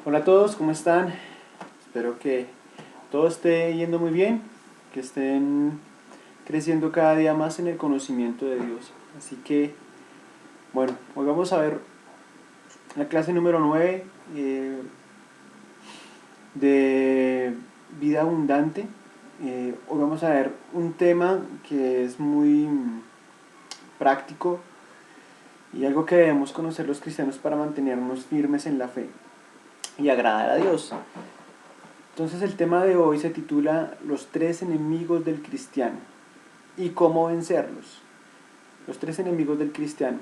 Hola a todos, ¿cómo están? Espero que todo esté yendo muy bien, que estén creciendo cada día más en el conocimiento de Dios. Así que, bueno, hoy vamos a ver la clase número 9 de vida abundante. Hoy vamos a ver un tema que es muy práctico y algo que debemos conocer los cristianos para mantenernos firmes en la fe y agradar a Dios. Entonces el tema de hoy se titula Los tres enemigos del cristiano y cómo vencerlos. Los tres enemigos del cristiano.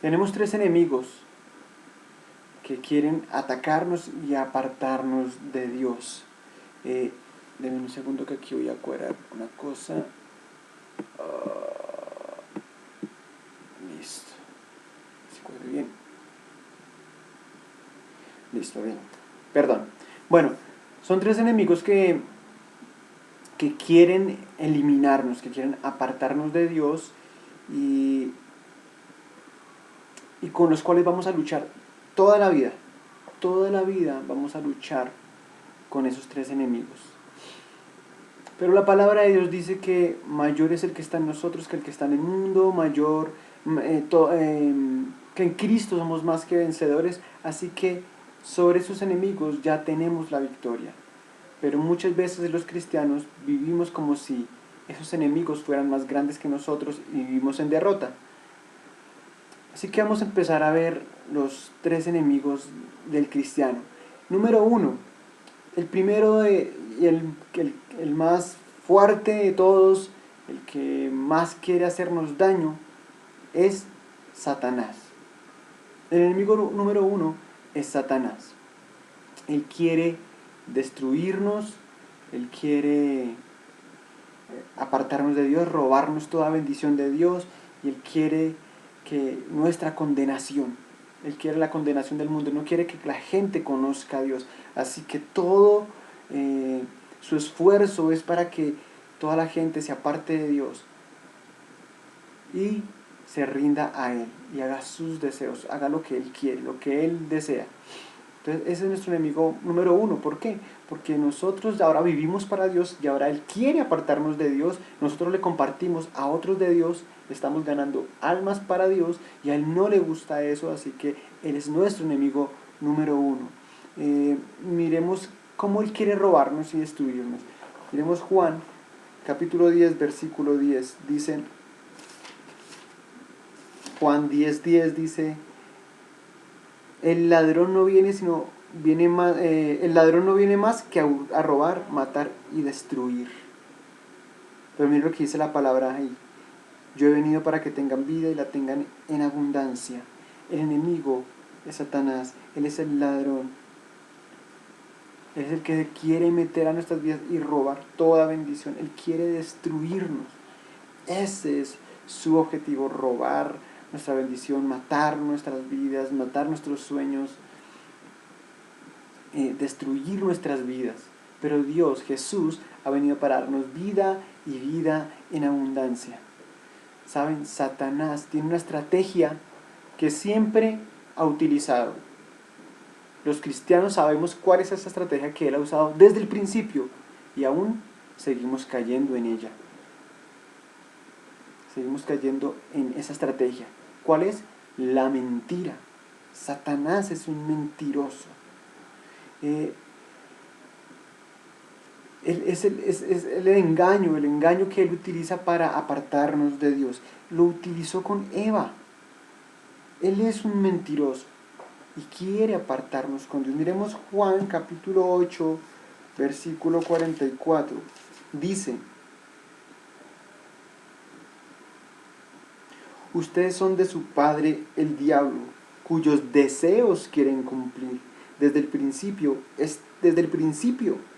Tenemos tres enemigos que quieren atacarnos y apartarnos de Dios. Denme un segundo que aquí voy a cuadrar una cosa. Listo. ¿Se cuadra bien? Listo, bien. Perdón. Bueno, son tres enemigos que quieren eliminarnos, que quieren apartarnos de Dios y con los cuales vamos a luchar toda la vida. Toda la vida vamos a luchar con esos tres enemigos. Pero la palabra de Dios dice que mayor es el que está en nosotros que el que está en el mundo, que en Cristo somos más que vencedores, así que sobre esos enemigos ya tenemos la victoria. Pero muchas veces los cristianos vivimos como si esos enemigos fueran más grandes que nosotros y vivimos en derrota. Así que vamos a empezar a ver los tres enemigos del cristiano. Número uno, el primero y el más fuerte de todos, el que más quiere hacernos daño, es Satanás. El enemigo número uno es Satanás. Él quiere destruirnos, él quiere apartarnos de Dios, robarnos toda bendición de Dios, y él quiere que nuestra condenación, él quiere la condenación del mundo, no quiere que la gente conozca a Dios, así que todo su esfuerzo es para que toda la gente se aparte de Dios y se rinda a Él y haga sus deseos, haga lo que Él quiere, lo que Él desea. Entonces ese es nuestro enemigo número uno. ¿Por qué? Porque nosotros ahora vivimos para Dios y ahora Él quiere apartarnos de Dios. Nosotros le compartimos a otros de Dios, estamos ganando almas para Dios y a Él no le gusta eso, así que Él es nuestro enemigo número uno. Miremos cómo Él quiere robarnos y destruirnos. Miremos Juan, capítulo 10, versículo 10. Dice, Juan 10:10 dice, el ladrón no viene más que a robar, matar y destruir. Pero mira lo que dice la palabra ahí. Yo he venido para que tengan vida y la tengan en abundancia. El enemigo es Satanás, él es el ladrón. Él es el que quiere meter a nuestras vidas y robar toda bendición. Él quiere destruirnos. Ese es su objetivo, robar nuestra bendición, matar nuestras vidas, matar nuestros sueños, destruir nuestras vidas. Pero Dios, Jesús, ha venido para darnos vida y vida en abundancia. ¿Saben? Satanás tiene una estrategia que siempre ha utilizado. Los cristianos sabemos cuál es esa estrategia que él ha usado desde el principio y aún seguimos cayendo en ella. Seguimos cayendo en esa estrategia. ¿Cuál es? La mentira. Satanás es un mentiroso. Es el engaño que él utiliza para apartarnos de Dios. Lo utilizó con Eva. Él es un mentiroso y quiere apartarnos con Dios. Miremos Juan capítulo 8, versículo 44. Dice, ustedes son de su padre el diablo, cuyos deseos quieren cumplir. Desde el principio,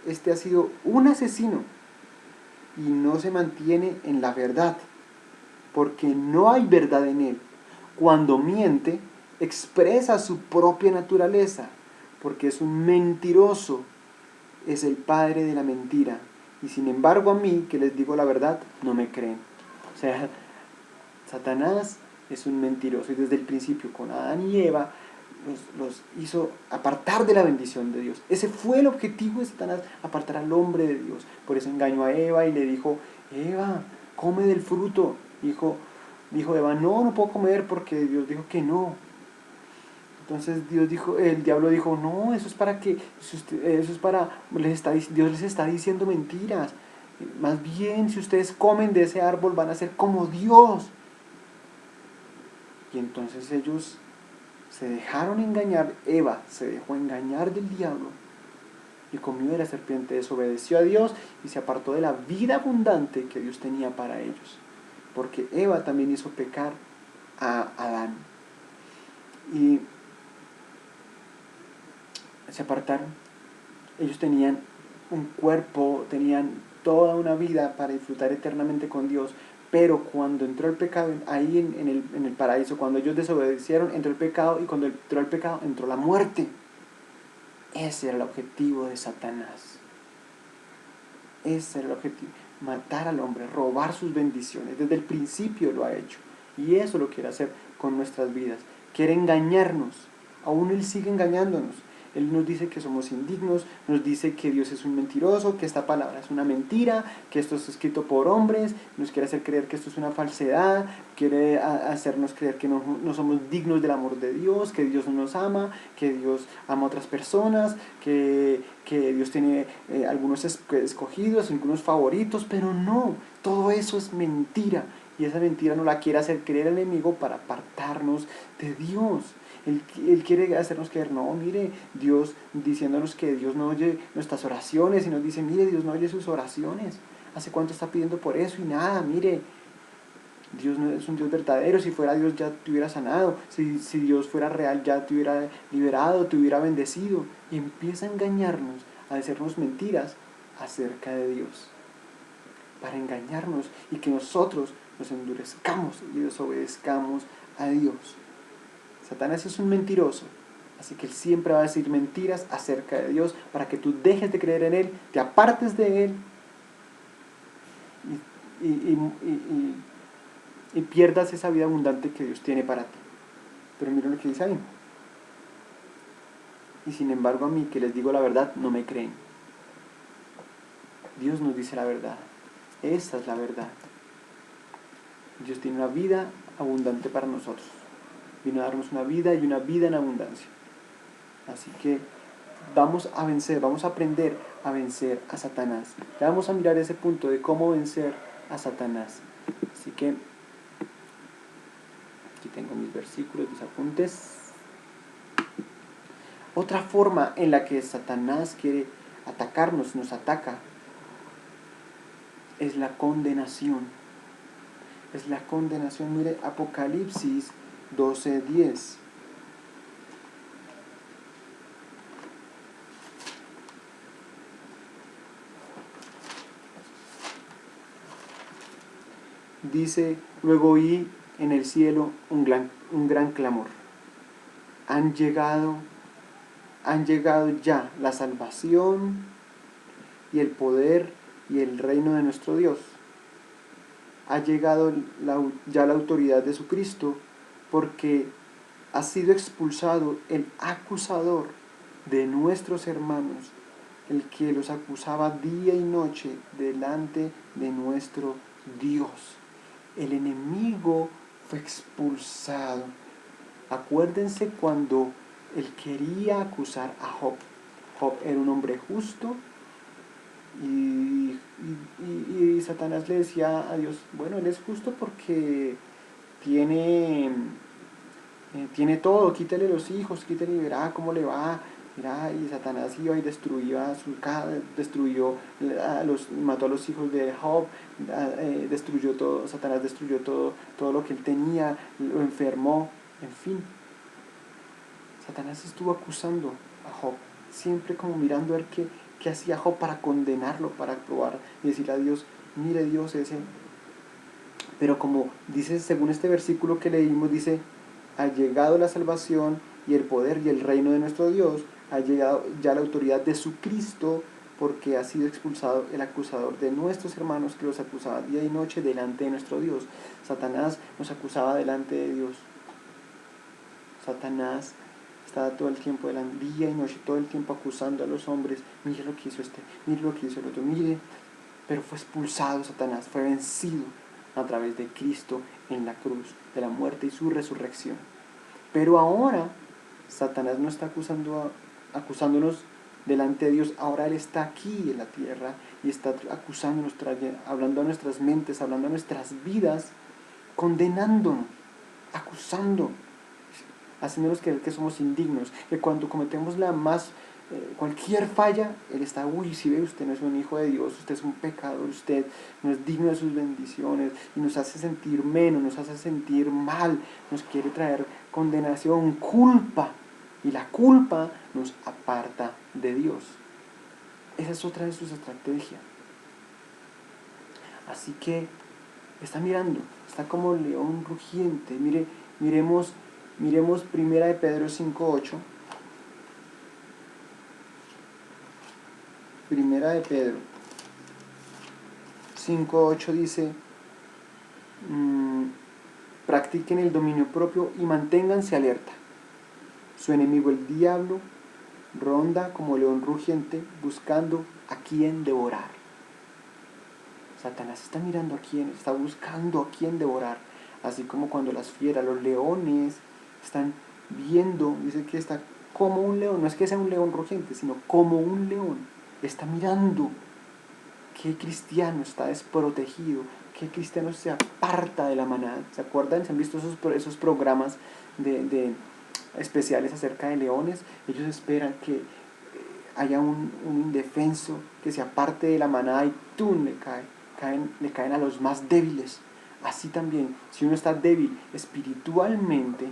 este ha sido un asesino y no se mantiene en la verdad, porque no hay verdad en él. Cuando miente, expresa su propia naturaleza, porque es un mentiroso, es el padre de la mentira. Y sin embargo a mí, que les digo la verdad, no me creen. O sea, Satanás es un mentiroso y desde el principio con Adán y Eva los hizo apartar de la bendición de Dios. Ese fue el objetivo de Satanás, apartar al hombre de Dios. Por eso engañó a Eva y le dijo, Eva, come del fruto. Dijo Eva, no puedo comer porque Dios dijo que no. Entonces el diablo dijo, no, eso es para que, eso es para, Dios les está diciendo mentiras. Más bien, si ustedes comen de ese árbol van a ser como Dios. Y entonces ellos se dejaron engañar, Eva se dejó engañar del diablo y comió de la serpiente, desobedeció a Dios y se apartó de la vida abundante que Dios tenía para ellos. Porque Eva también hizo pecar a Adán. Y se apartaron. Ellos tenían un cuerpo, tenían toda una vida para disfrutar eternamente con Dios, pero cuando entró el pecado, ahí en el paraíso, cuando ellos desobedecieron, entró el pecado, y cuando entró el pecado, entró la muerte. Ese era el objetivo de Satanás. Ese era el objetivo, matar al hombre, robar sus bendiciones. Desde el principio lo ha hecho, y eso lo quiere hacer con nuestras vidas. Quiere engañarnos, aún él sigue engañándonos. Él nos dice que somos indignos, nos dice que Dios es un mentiroso, que esta palabra es una mentira, que esto es escrito por hombres, nos quiere hacer creer que esto es una falsedad, quiere hacernos creer que no somos dignos del amor de Dios, que Dios no nos ama, que Dios ama a otras personas, que Dios tiene algunos escogidos, algunos favoritos, pero no, todo eso es mentira. Y esa mentira nos la quiere hacer creer el enemigo para apartarnos de Dios. Él quiere hacernos creer, no, mire, Dios, diciéndonos que Dios no oye nuestras oraciones, y nos dice, mire, Dios no oye sus oraciones. ¿Hace cuánto está pidiendo por eso? Y nada, mire, Dios no es un Dios verdadero. Si fuera Dios ya te hubiera sanado. Si Dios fuera real ya te hubiera liberado, te hubiera bendecido. Y empieza a engañarnos, a decirnos mentiras acerca de Dios, para engañarnos y que nosotros nos endurezcamos y desobedezcamos a Dios. Satanás es un mentiroso, así que él siempre va a decir mentiras acerca de Dios para que tú dejes de creer en Él, te apartes de Él y pierdas esa vida abundante que Dios tiene para ti. Pero miren lo que dice ahí. Y sin embargo a mí, que les digo la verdad, no me creen. Dios nos dice la verdad. Esa es la verdad. Dios tiene una vida abundante para nosotros. Vino a darnos una vida y una vida en abundancia. Así que vamos a vencer, vamos a aprender a vencer a Satanás. Ya vamos a mirar ese punto de cómo vencer a Satanás. Así que aquí tengo mis versículos, mis apuntes. Otra forma en la que Satanás quiere atacarnos, nos ataca, es la condenación. Es la condenación. Mire, Apocalipsis 12:10. Dice, luego oí en el cielo un gran clamor. Han llegado ya la salvación y el poder y el reino de nuestro Dios. Ha llegado ya la autoridad de su Cristo, porque ha sido expulsado el acusador de nuestros hermanos, el que los acusaba día y noche delante de nuestro Dios. El enemigo fue expulsado. Acuérdense cuando él quería acusar a Job. Job era un hombre justo y Satanás le decía a Dios, bueno, él es justo porque tiene todo, quítale los hijos, quítale y verá cómo le va. Mira, y Satanás iba y destruía su casa, mató a los hijos de Job, destruyó todo, Satanás destruyó todo lo que él tenía, lo enfermó, en fin. Satanás estuvo acusando a Job, siempre como mirando a ver qué hacía Job para condenarlo, para probar y decirle a Dios, mire Dios ese. Pero como dice, según este versículo que leímos, dice, ha llegado la salvación y el poder y el reino de nuestro Dios, ha llegado ya la autoridad de su Cristo, porque ha sido expulsado el acusador de nuestros hermanos que los acusaba día y noche delante de nuestro Dios. Satanás nos acusaba delante de Dios. Satanás está todo el tiempo, día y noche, todo el tiempo acusando a los hombres, mire lo que hizo este, mire lo que hizo el otro, mire, pero fue expulsado Satanás, fue vencido a través de Cristo en la cruz, de la muerte y su resurrección. Pero ahora Satanás no está acusándonos delante de Dios, ahora Él está aquí en la tierra y está acusándonos, hablando a nuestras mentes, hablando a nuestras vidas, condenándonos, acusando, haciéndonos creer que somos indignos, que cuando cometemos cualquier falla, Él está, uy, si ve, usted no es un hijo de Dios, usted es un pecador, usted no es digno de sus bendiciones, y nos hace sentir menos, nos hace sentir mal, nos quiere traer condenación, culpa, y la culpa nos aparta de Dios. Esa es otra de sus estrategias. Así que está mirando, está como león rugiente. Miremos Primera de Pedro 5:8. Primera de Pedro 5:8 dice, practiquen el dominio propio y manténganse alerta. Su enemigo el diablo ronda como león rugiente buscando a quien devorar. Satanás está mirando a quién, está buscando a quién devorar. Así como cuando las fieras, los leones, están viendo, dice que está como un león, no es que sea un león rugiente, sino como un león. Está mirando qué cristiano está desprotegido, qué cristiano se aparta de la manada. ¿Se acuerdan? ¿Se han visto esos programas de especiales acerca de leones? Ellos esperan que haya un indefenso que se aparte de la manada y ¡tum! Le caen a los más débiles. Así también, si uno está débil espiritualmente,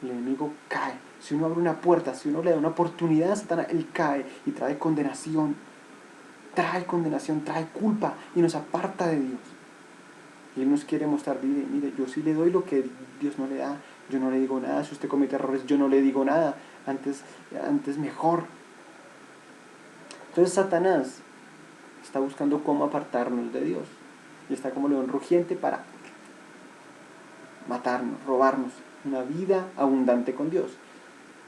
el enemigo cae. Si uno abre una puerta, si uno le da una oportunidad a Satanás, él cae y trae condenación, trae culpa y nos aparta de Dios. Y Él nos quiere mostrar, mire, yo sí le doy lo que Dios no le da, yo no le digo nada, si usted comete errores, yo no le digo nada, antes mejor. Entonces Satanás está buscando cómo apartarnos de Dios. Y está como león rugiente para matarnos, robarnos una vida abundante con Dios.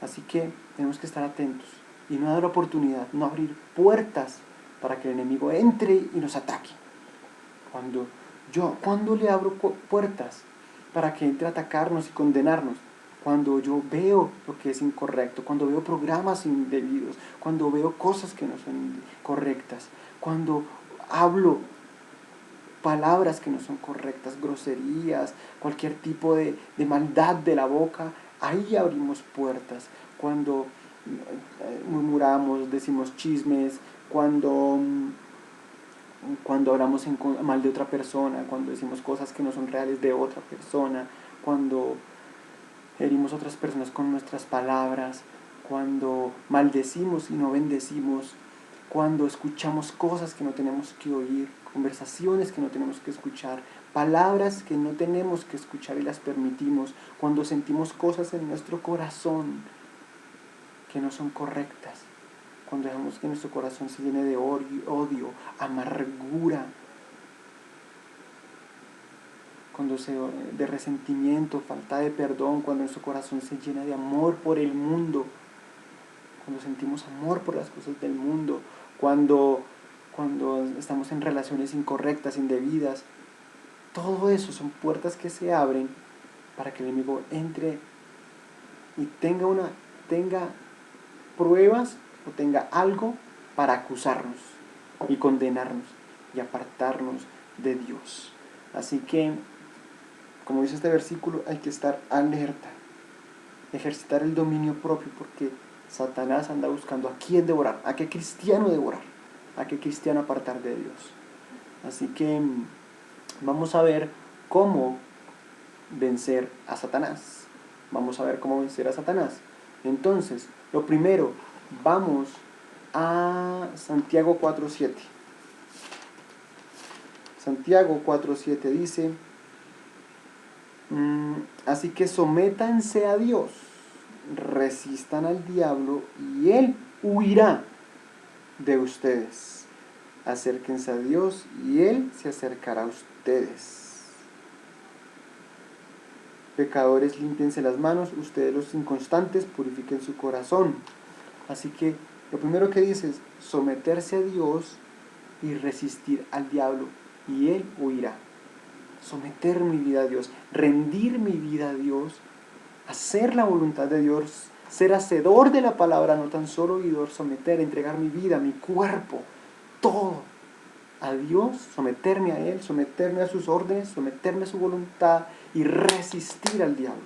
Así que tenemos que estar atentos y no dar oportunidad, no abrir puertas para que el enemigo entre y nos ataque. ¿Cuándo le abro puertas para que entre a atacarnos y condenarnos? Cuando yo veo lo que es incorrecto, cuando veo programas indebidos, cuando veo cosas que no son correctas, cuando hablo palabras que no son correctas, groserías, cualquier tipo de maldad de la boca, ahí abrimos puertas. Cuando murmuramos, decimos chismes, cuando hablamos mal de otra persona, cuando decimos cosas que no son reales de otra persona, cuando herimos a otras personas con nuestras palabras, cuando maldecimos y no bendecimos, cuando escuchamos cosas que no tenemos que oír, conversaciones que no tenemos que escuchar, palabras que no tenemos que escuchar y las permitimos, cuando sentimos cosas en nuestro corazón que no son correctas, cuando dejamos que nuestro corazón se llene de odio, amargura, de resentimiento, falta de perdón, cuando nuestro corazón se llena de amor por el mundo, cuando sentimos amor por las cosas del mundo, cuando estamos en relaciones incorrectas, indebidas, todo eso son puertas que se abren para que el enemigo entre y tenga pruebas o tenga algo para acusarnos y condenarnos y apartarnos de Dios. Así que, como dice este versículo, hay que estar alerta, ejercitar el dominio propio, porque Satanás anda buscando a quién devorar, a qué cristiano devorar, a qué cristiano apartar de Dios. Así que vamos a ver cómo vencer a Satanás. Vamos a ver cómo vencer a Satanás. Entonces, lo primero, vamos a Santiago 4:7. Santiago 4:7 dice, así que sométanse a Dios, resistan al diablo y él huirá de ustedes. Acérquense a Dios y él se acercará a ustedes. Pecadores, límpiense las manos, ustedes los inconstantes, purifiquen su corazón. Así que lo primero que dice es someterse a Dios y resistir al diablo, y él huirá. Someter mi vida a Dios, rendir mi vida a Dios, hacer la voluntad de Dios, ser hacedor de la palabra, no tan solo oidor, someter, entregar mi vida, mi cuerpo, todo a Dios, someterme a Él, someterme a sus órdenes, someterme a su voluntad y resistir al diablo.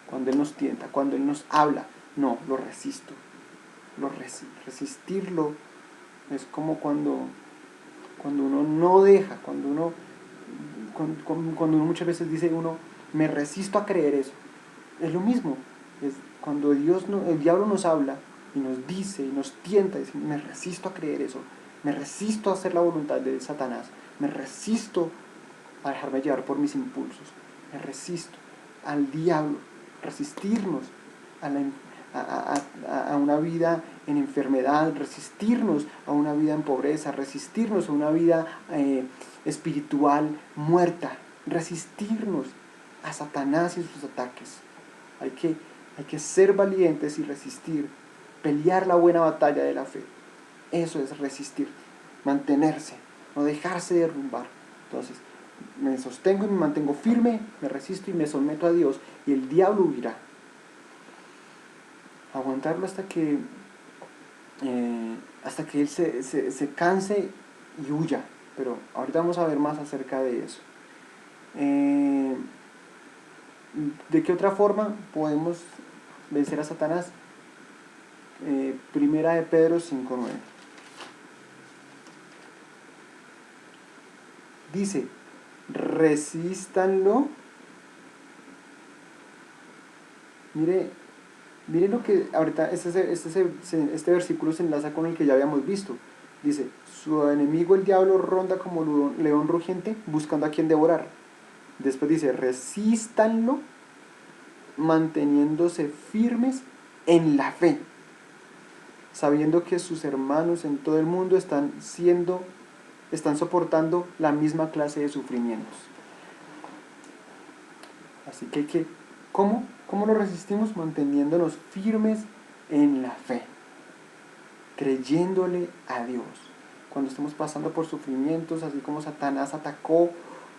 Cuando Él nos tienta, cuando Él nos habla, no, lo resisto. Resistirlo es como cuando uno no deja, cuando uno muchas veces dice uno, me resisto a creer eso. Es lo mismo, es cuando el diablo nos habla y nos dice y nos tienta, dice, me resisto a creer eso, me resisto a hacer la voluntad de Satanás, me resisto a dejarme llevar por mis impulsos, me resisto al diablo. Resistirnos a una vida en enfermedad, resistirnos a una vida en pobreza, resistirnos a una vida espiritual muerta, resistirnos a Satanás y sus ataques. Hay que ser valientes y resistir, pelear la buena batalla de la fe. Eso es resistir, mantenerse, no dejarse derrumbar. Entonces, me sostengo y me mantengo firme, me resisto y me someto a Dios, y el diablo huirá. Aguantarlo hasta que él se canse y huya. Pero ahorita vamos a ver más acerca de eso. ¿De qué otra forma podemos vencer a Satanás? Primera de Pedro 5:9. Dice, resístanlo. Mire lo que ahorita este versículo se enlaza con el que ya habíamos visto. Dice, su enemigo el diablo ronda como león rugiente buscando a quien devorar. Después dice, resístanlo manteniéndose firmes en la fe, sabiendo que sus hermanos en todo el mundo están soportando la misma clase de sufrimientos. Así que ¿cómo lo resistimos? Manteniéndonos firmes en la fe, creyéndole a Dios. Cuando estemos pasando por sufrimientos, así como Satanás atacó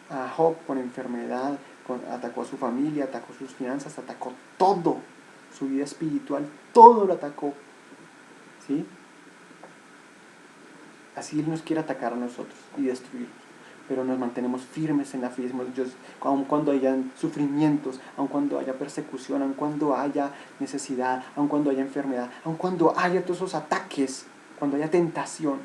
a Job con enfermedad, atacó a su familia, atacó sus finanzas, atacó todo, su vida espiritual, todo lo atacó, ¿sí? Así Él nos quiere atacar a nosotros y destruirnos, pero nos mantenemos firmes en la fe, aun cuando haya sufrimientos, aun cuando haya persecución, aun cuando haya necesidad, aun cuando haya enfermedad, aun cuando haya todos esos ataques, cuando haya tentación,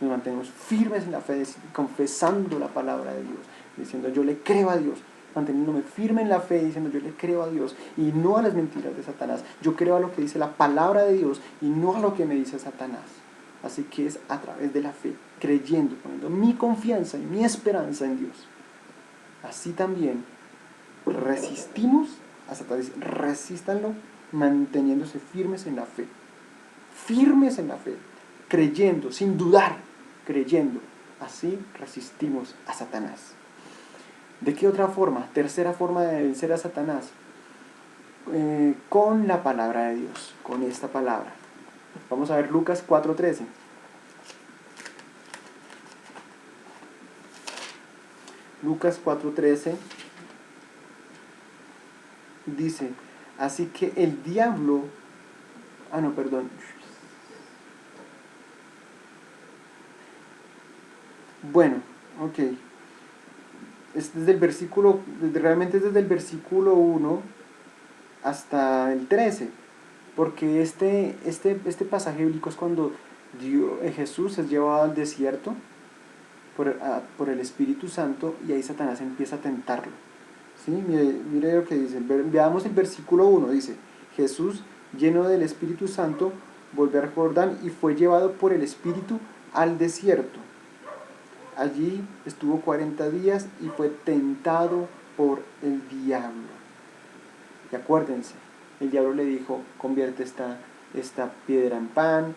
nos mantenemos firmes en la fe, confesando la palabra de Dios, diciendo yo le creo a Dios, manteniéndome firme en la fe, diciendo yo le creo a Dios y no a las mentiras de Satanás. Yo creo a lo que dice la palabra de Dios y no a lo que me dice Satanás. Así que es a través de la fe, creyendo, poniendo mi confianza y mi esperanza en Dios. Así también resistimos a Satanás. Resístanlo manteniéndose firmes en la fe. Firmes en la fe, creyendo, sin dudar, creyendo. Así resistimos a Satanás. ¿De qué otra forma? Tercera forma de vencer a Satanás. Con la palabra de Dios, con esta palabra. Vamos a ver Lucas 4:13. Lucas 4:13 dice, así que el diablo... Bueno, ok. Realmente es desde el versículo 1 hasta el 13. Porque este pasaje bíblico es cuando Jesús es llevado al desierto por el Espíritu Santo y ahí Satanás empieza a tentarlo. ¿Sí? Mire lo que dice. Veamos el versículo 1. Dice, Jesús, lleno del Espíritu Santo, volvió al Jordán y fue llevado por el Espíritu al desierto. Allí estuvo 40 días y fue tentado por el diablo. Y acuérdense, el diablo le dijo, convierte esta piedra en pan,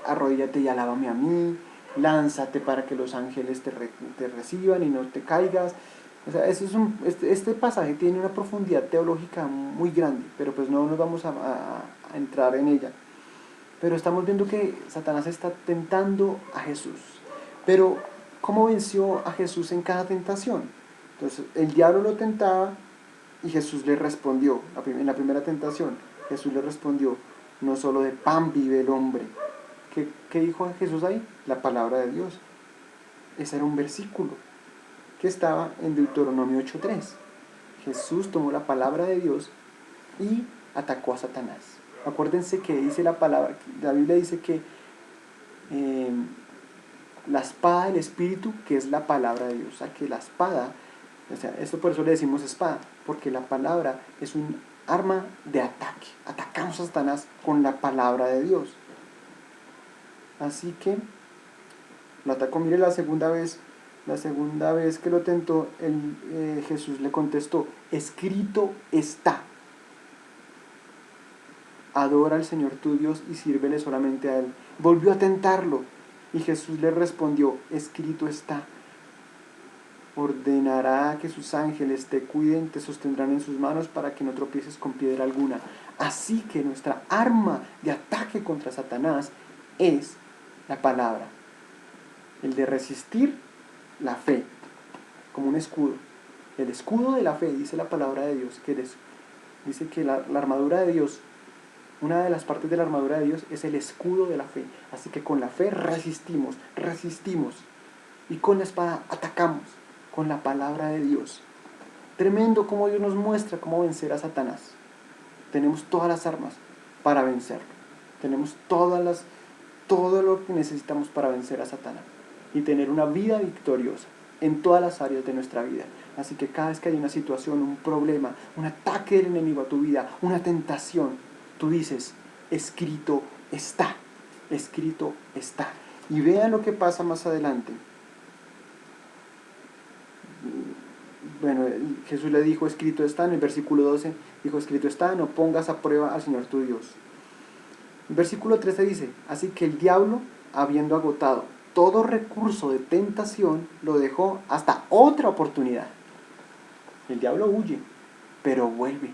arrodíllate y alábame a mí, lánzate para que los ángeles te reciban y no te caigas. O sea, este pasaje tiene una profundidad teológica muy grande, pero pues no nos vamos a entrar en ella. Pero estamos viendo que Satanás está tentando a Jesús. Pero, ¿cómo venció a Jesús en cada tentación? Entonces, el diablo lo tentaba y Jesús le respondió. En la primera tentación, Jesús le respondió: no solo de pan vive el hombre. ¿Qué dijo Jesús ahí? La palabra de Dios. Ese era un versículo que estaba en Deuteronomio 8:3. Jesús tomó la palabra de Dios y atacó a Satanás. Acuérdense que dice la palabra, la Biblia dice que la espada del Espíritu, que es la palabra de Dios, o sea, que la espada, o sea, esto por eso le decimos espada, porque la palabra es un arma de ataque. Atacamos a Satanás con la palabra de Dios. Así que lo atacó. Mire la segunda vez que lo tentó, Jesús le contestó: escrito está. Adora al Señor tu Dios y sírvele solamente a Él. Volvió a tentarlo y Jesús le respondió: escrito está. Ordenará que sus ángeles te cuiden, te sostendrán en sus manos para que no tropieces con piedra alguna. Así que nuestra arma de ataque contra Satanás es la palabra. El de resistir la fe, como un escudo. El escudo de la fe, dice la palabra de Dios, dice que la armadura de Dios, una de las partes de la armadura de Dios es el escudo de la fe. Así que con la fe resistimos. Y con la espada atacamos, con la palabra de Dios. Tremendo cómo Dios nos muestra cómo vencer a Satanás. Tenemos todas las armas para vencerlo. Tenemos todo lo que necesitamos para vencer a Satanás y tener una vida victoriosa en todas las áreas de nuestra vida. Así que cada vez que hay una situación, un problema, un ataque del enemigo a tu vida, una tentación, tú dices: escrito está, escrito está. Y vean lo que pasa más adelante. Bueno, Jesús le dijo: escrito está. En el versículo 12 dijo: escrito está, no pongas a prueba al Señor tu Dios. El versículo 13 dice: así que el diablo, habiendo agotado todo recurso de tentación, lo dejó hasta otra oportunidad. El diablo huye, pero vuelve.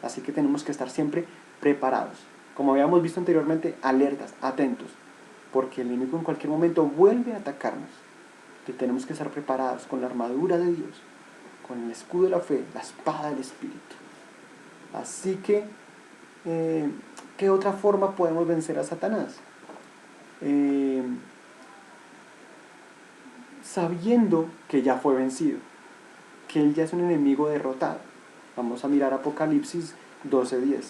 Así que tenemos que estar siempre preparados. Como habíamos visto anteriormente, alertas, atentos, porque el enemigo en cualquier momento vuelve a atacarnos. Entonces tenemos que estar preparados con la armadura de Dios, con el escudo de la fe, la espada del Espíritu. Así que, ¿qué otra forma podemos vencer a Satanás? Sabiendo que ya fue vencido, que él ya es un enemigo derrotado. Vamos a mirar Apocalipsis 12:10.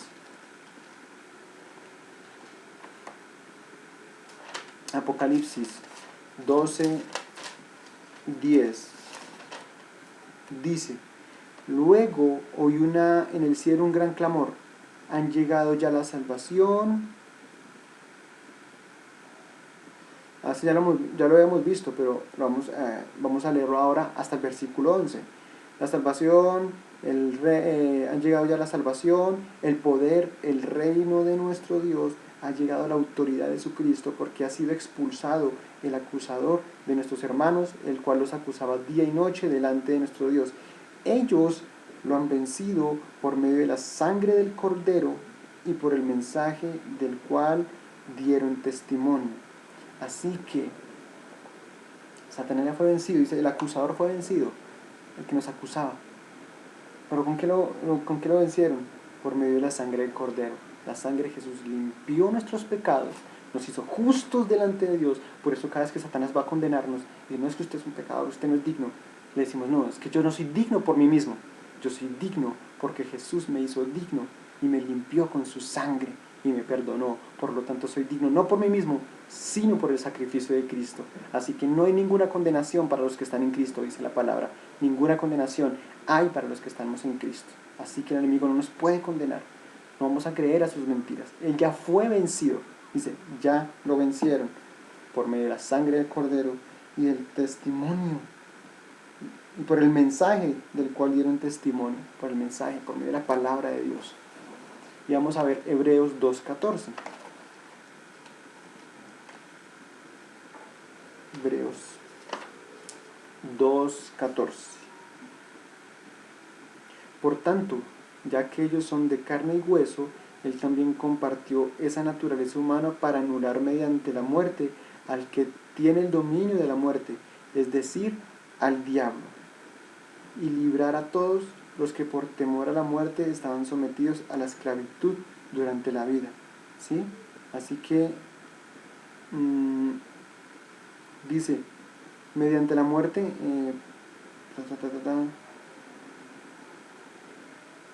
Apocalipsis 12:10 dice: luego oí en el cielo un gran clamor: han llegado ya la salvación. Así ya lo habíamos visto, pero vamos a leerlo ahora hasta el versículo 11. La salvación, han llegado ya la salvación, el poder, el reino de nuestro Dios, ha llegado a la autoridad de su Cristo, porque ha sido expulsado el acusador de nuestros hermanos, el cual los acusaba día y noche delante de nuestro Dios. Ellos lo han vencido por medio de la sangre del Cordero y por el mensaje del cual dieron testimonio. Así que Satanás ya fue vencido, dice, el acusador fue vencido, el que nos acusaba. ¿Pero con qué lo vencieron? Por medio de la sangre del Cordero. La sangre de Jesús limpió nuestros pecados, nos hizo justos delante de Dios. Por eso cada vez que Satanás va a condenarnos, dice: no es que usted es un pecador, usted no es digno. Le decimos: no, es que yo no soy digno por mí mismo. Yo soy digno porque Jesús me hizo digno y me limpió con su sangre y me perdonó. Por lo tanto soy digno, no por mí mismo, sino por el sacrificio de Cristo. Así que no hay ninguna condenación para los que están en Cristo, dice la palabra. Ninguna condenación hay para los que estamos en Cristo. Así que el enemigo no nos puede condenar. No vamos a creer a sus mentiras. Él ya fue vencido. Dice: ya lo vencieron por medio de la sangre del Cordero y del testimonio. Y por el mensaje del cual dieron testimonio. Por el mensaje, por medio de la palabra de Dios. Y vamos a ver Hebreos 2:14. Hebreos 2:14. Por tanto, ya que ellos son de carne y hueso, él también compartió esa naturaleza humana para anular mediante la muerte al que tiene el dominio de la muerte, es decir, al diablo, y librar a todos los que por temor a la muerte estaban sometidos a la esclavitud durante la vida. ¿Sí? Así que dice, mediante la muerte,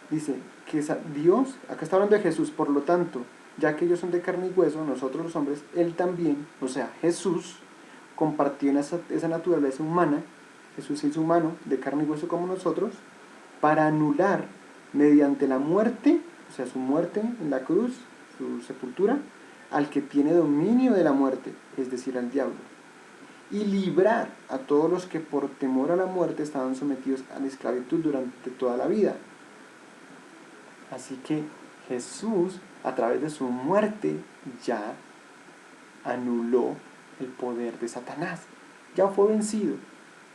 dice que Dios, acá está hablando de Jesús, por lo tanto, ya que ellos son de carne y hueso, nosotros los hombres, Él también, o sea, Jesús, compartió en esa naturaleza humana. Jesús es humano, de carne y hueso como nosotros, para anular mediante la muerte, o sea, su muerte en la cruz, su sepultura, al que tiene dominio de la muerte, es decir, al diablo, y librar a todos los que por temor a la muerte estaban sometidos a la esclavitud durante toda la vida. Así que Jesús, a través de su muerte, ya anuló el poder de Satanás. Ya fue vencido.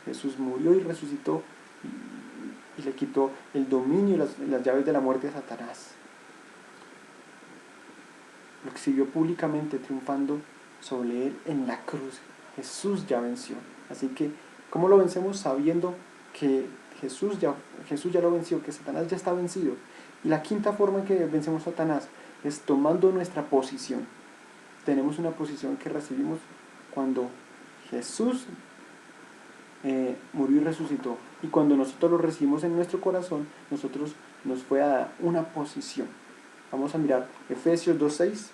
Jesús murió y resucitó y le quitó el dominio y las llaves de la muerte a Satanás. Lo exhibió públicamente, triunfando sobre él en la cruz. Jesús ya venció. Así que, ¿cómo lo vencemos? Sabiendo que Jesús ya lo venció, que Satanás ya está vencido. Y la quinta forma en que vencemos a Satanás es tomando nuestra posición. Tenemos una posición que recibimos cuando Jesús murió y resucitó. Y cuando nosotros lo recibimos en nuestro corazón, nosotros nos fue a dar una posición. Vamos a mirar Efesios 2:6.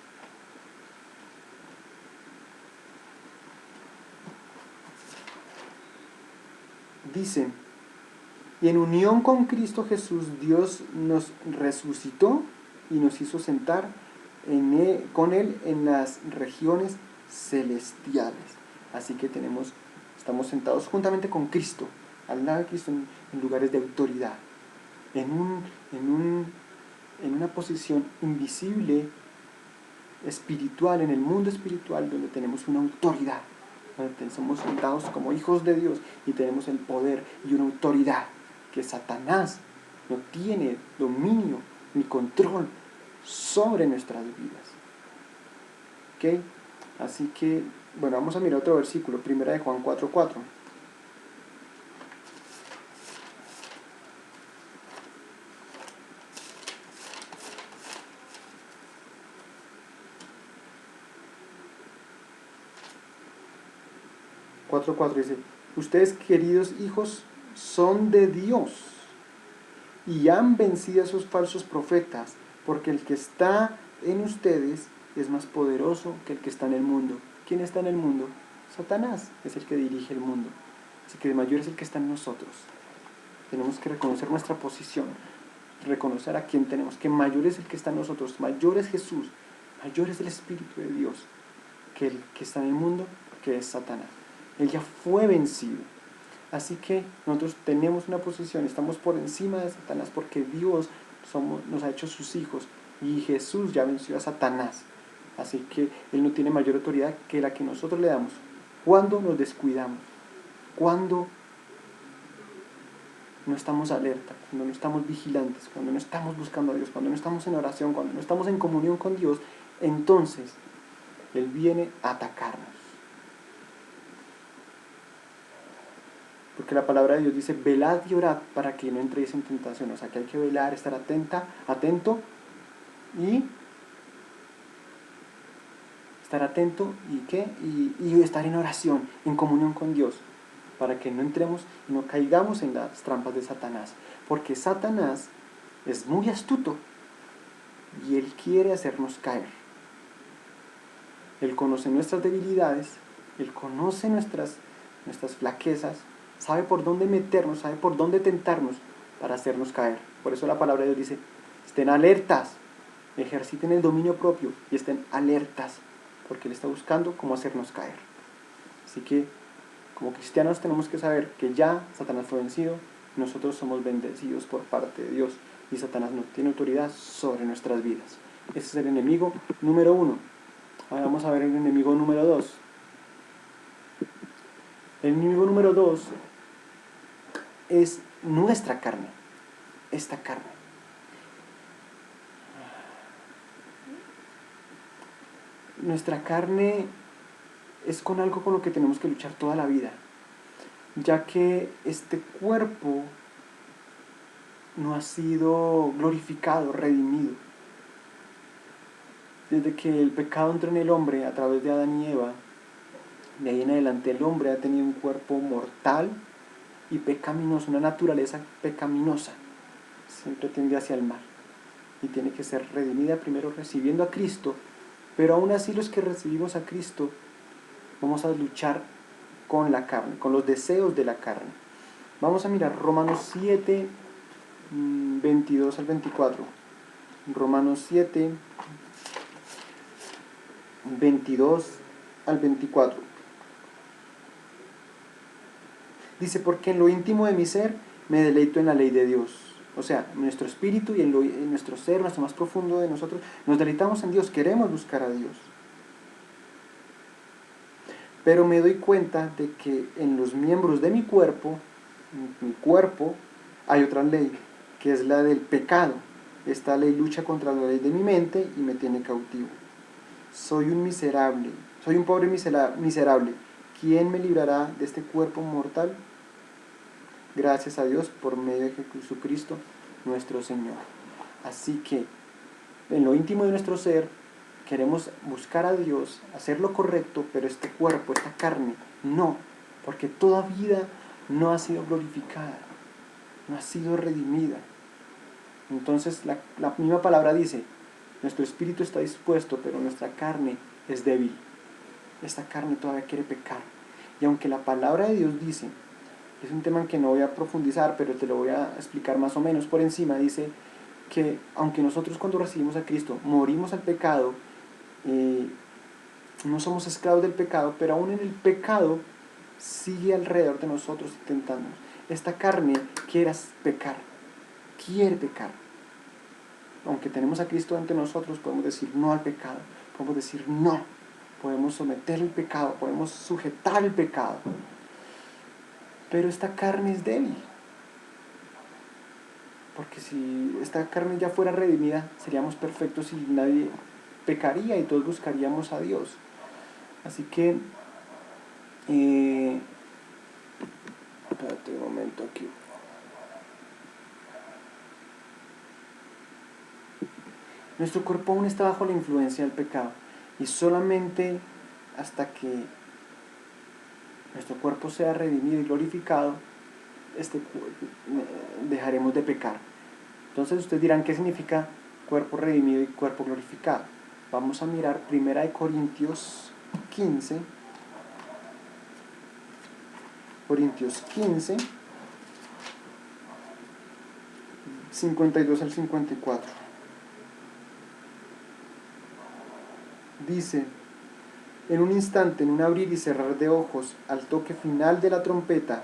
Dice, y en unión con Cristo Jesús, Dios nos resucitó y nos hizo sentar con Él en las regiones celestiales. Así que estamos sentados juntamente con Cristo, al lado de Cristo, en lugares de autoridad, en una posición invisible, espiritual, en el mundo espiritual, donde tenemos una autoridad, donde somos sentados como hijos de Dios y tenemos el poder y una autoridad que Satanás no tiene dominio ni control sobre nuestras vidas. ¿Ok? Así que, bueno, vamos a mirar otro versículo, 1 de Juan 4:4. Dice, ustedes, queridos hijos, son de Dios y han vencido a esos falsos profetas, porque el que está en ustedes es más poderoso que el que está en el mundo. ¿Quién está en el mundo? Satanás es el que dirige el mundo. Así que mayor es el que está en nosotros. Tenemos que reconocer nuestra posición, reconocer a quién tenemos, que mayor es el que está en nosotros, mayor es Jesús, mayor es el Espíritu de Dios que el que está en el mundo, que es Satanás. Él ya fue vencido. Así que nosotros tenemos una posición, estamos por encima de Satanás porque Dios nos ha hecho sus hijos y Jesús ya venció a Satanás. Así que Él no tiene mayor autoridad que la que nosotros le damos. Cuando nos descuidamos, cuando no estamos alerta, cuando no estamos vigilantes, cuando no estamos buscando a Dios, cuando no estamos en oración, cuando no estamos en comunión con Dios, entonces Él viene a atacarnos. Porque la palabra de Dios dice, velad y orad para que no entréis en tentación. O sea que hay que velar, estar atento y estar atento y estar en oración, en comunión con Dios, para que no entremos y no caigamos en las trampas de Satanás. Porque Satanás es muy astuto y él quiere hacernos caer. Él conoce nuestras debilidades, él conoce nuestras flaquezas, sabe por dónde meternos, sabe por dónde tentarnos para hacernos caer. Por eso la palabra de Dios dice, estén alertas, ejerciten el dominio propio y estén alertas, porque Él está buscando cómo hacernos caer. Así que, como cristianos tenemos que saber que ya Satanás fue vencido, nosotros somos bendecidos por parte de Dios y Satanás no tiene autoridad sobre nuestras vidas. Ese es el enemigo número 1. Ahora vamos a ver el enemigo número 2. El enemigo número 2 es nuestra carne. esta carne. Nuestra carne es con algo con lo que tenemos que luchar toda la vida, ya que este cuerpo no ha sido glorificado, redimido. Desde que el pecado entró en el hombre a través de Adán y Eva, de ahí en adelante el hombre ha tenido un cuerpo mortal y pecaminoso, una naturaleza pecaminosa, siempre tiende hacia el mal y tiene que ser redimida primero recibiendo a Cristo, pero aún así los que recibimos a Cristo vamos a luchar con la carne, con los deseos de la carne. Vamos a mirar Romanos 7, 22 al 24. Romanos 7, 22 al 24. Dice, porque en lo íntimo de mi ser me deleito en la ley de Dios. O sea, en nuestro espíritu y en nuestro ser, nuestro más profundo de nosotros, nos deleitamos en Dios, queremos buscar a Dios. Pero me doy cuenta de que en los miembros de mi cuerpo, hay otra ley, que es la del pecado. Esta ley lucha contra la ley de mi mente y me tiene cautivo. Soy un pobre miserable. ¿Quién me librará de este cuerpo mortal? Gracias a Dios por medio de Jesucristo nuestro Señor. Así que en lo íntimo de nuestro ser queremos buscar a Dios, hacer lo correcto, pero este cuerpo, esta carne, no, porque toda vida no ha sido glorificada, no ha sido redimida. Entonces la misma palabra dice, nuestro espíritu está dispuesto, pero nuestra carne es débil. Esta carne todavía quiere pecar. Y aunque la palabra de Dios dice, es un tema en que no voy a profundizar, pero te lo voy a explicar más o menos por encima, dice que aunque nosotros cuando recibimos a Cristo morimos al pecado, no somos esclavos del pecado, pero aún en el pecado sigue alrededor de nosotros intentándonos. Esta carne quiere pecar. Aunque tenemos a Cristo ante nosotros, podemos decir no al pecado, podemos decir no, podemos someter el pecado, podemos sujetar el pecado. Pero esta carne es débil. Porque si esta carne ya fuera redimida, seríamos perfectos y nadie pecaría y todos buscaríamos a Dios. Así que, espérate un momento aquí. Nuestro cuerpo aún está bajo la influencia del pecado y solamente hasta que nuestro cuerpo sea redimido y glorificado, dejaremos de pecar. Entonces ustedes dirán, ¿qué significa cuerpo redimido y cuerpo glorificado? Vamos a mirar 1 Corintios 15. Corintios 15, 52 al 54. Dice, en un instante, en un abrir y cerrar de ojos, al toque final de la trompeta,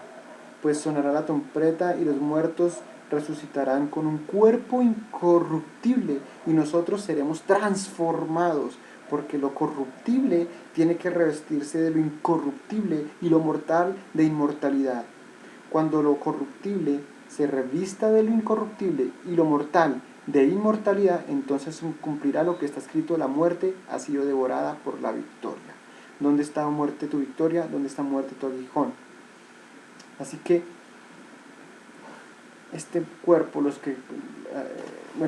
pues sonará la trompeta y los muertos resucitarán con un cuerpo incorruptible y nosotros seremos transformados, porque lo corruptible tiene que revestirse de lo incorruptible y lo mortal de inmortalidad. Cuando lo corruptible se revista de lo incorruptible y lo mortal de inmortalidad, entonces cumplirá lo que está escrito: la muerte ha sido devorada por la victoria. ¿Dónde está, muerte, tu victoria? ¿Dónde está, muerte, tu aguijón? Así que este cuerpo,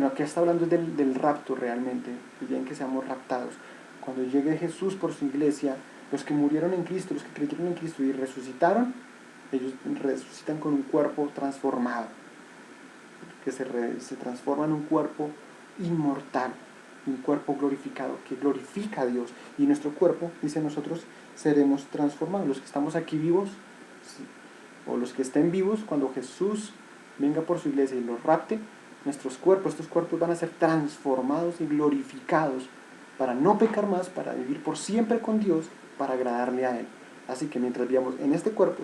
aquí está hablando del rapto realmente, el día en que seamos raptados. Cuando llegue Jesús por su iglesia, los que murieron en Cristo, los que creyeron en Cristo y resucitaron, ellos resucitan con un cuerpo transformado, que se transforma en un cuerpo inmortal, un cuerpo glorificado, que glorifica a Dios. Y nuestro cuerpo, dice, nosotros seremos transformados. Los que estamos aquí vivos, o los que estén vivos, cuando Jesús venga por su iglesia y los rapte, estos cuerpos van a ser transformados y glorificados para no pecar más, para vivir por siempre con Dios, para agradarle a Él. Así que mientras vivamos en este cuerpo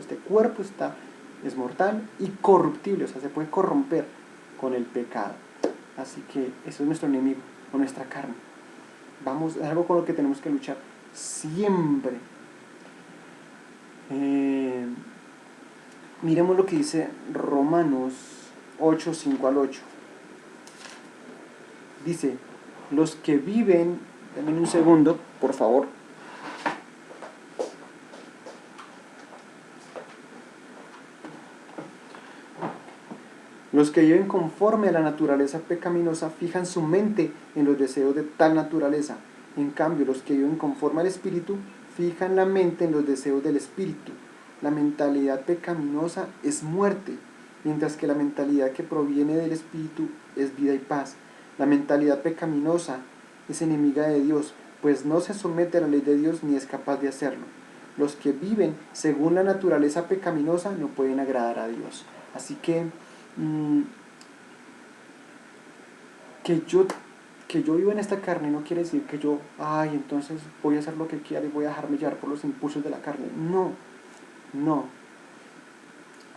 es mortal y corruptible, o sea, se puede corromper con el pecado. Así que eso es nuestro enemigo, con nuestra carne. Es algo con lo que tenemos que luchar siempre. Miremos lo que dice Romanos 8, 5 al 8. Dice, los que viven, denme un segundo, por favor. Los que viven conforme a la naturaleza pecaminosa fijan su mente en los deseos de tal naturaleza. En cambio, los que viven conforme al Espíritu fijan la mente en los deseos del Espíritu. La mentalidad pecaminosa es muerte, mientras que la mentalidad que proviene del Espíritu es vida y paz. La mentalidad pecaminosa es enemiga de Dios, pues no se somete a la ley de Dios ni es capaz de hacerlo. Los que viven según la naturaleza pecaminosa no pueden agradar a Dios. Así que que yo vivo en esta carne no quiere decir que yo, entonces voy a hacer lo que quiera y voy a dejarme llevar por los impulsos de la carne. No, no.